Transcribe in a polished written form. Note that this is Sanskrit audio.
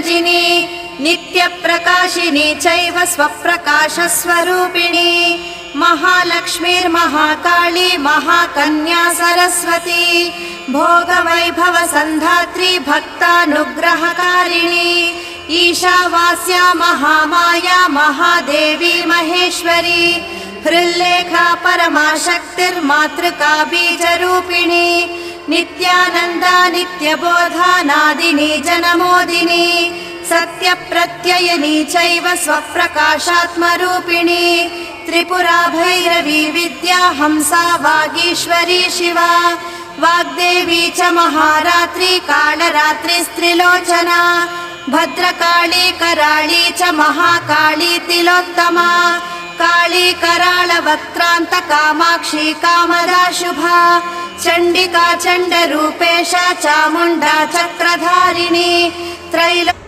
निरञ्जिनी नित्यप्रकाशिनी चैव स्वप्रकाशस्वरूपिणी महालक्ष्मीर्महाकाली महाकन्या सरस्वती भोगवैभवसन्धात्री भक्तानुग्रहकारिणी ईशावास्या महामाया महादेवी महेश्वरी हृल्लेखा परमाशक्तिर्मातृका बीजरूपिणी नित्यानन्दा नित्यबोधा नादिनी जनमोदिनी सत्यप्रत्ययनी चैव स्वप्रकाशात्मरूपिणी त्रिपुरा भैरवी विद्या हंसा वागीश्वरी शिवा वाग्देवी च महारात्री कालरात्रिस्त्रिलोचना भद्रकाली कराळी च महाकाली तिलोत्तमा काली कराळवक्त्रान्त कामाक्षी कामदा शुभा चण्डिका चण्डरूपेशा चामुण्डा चक्रधारिणी त्रैलो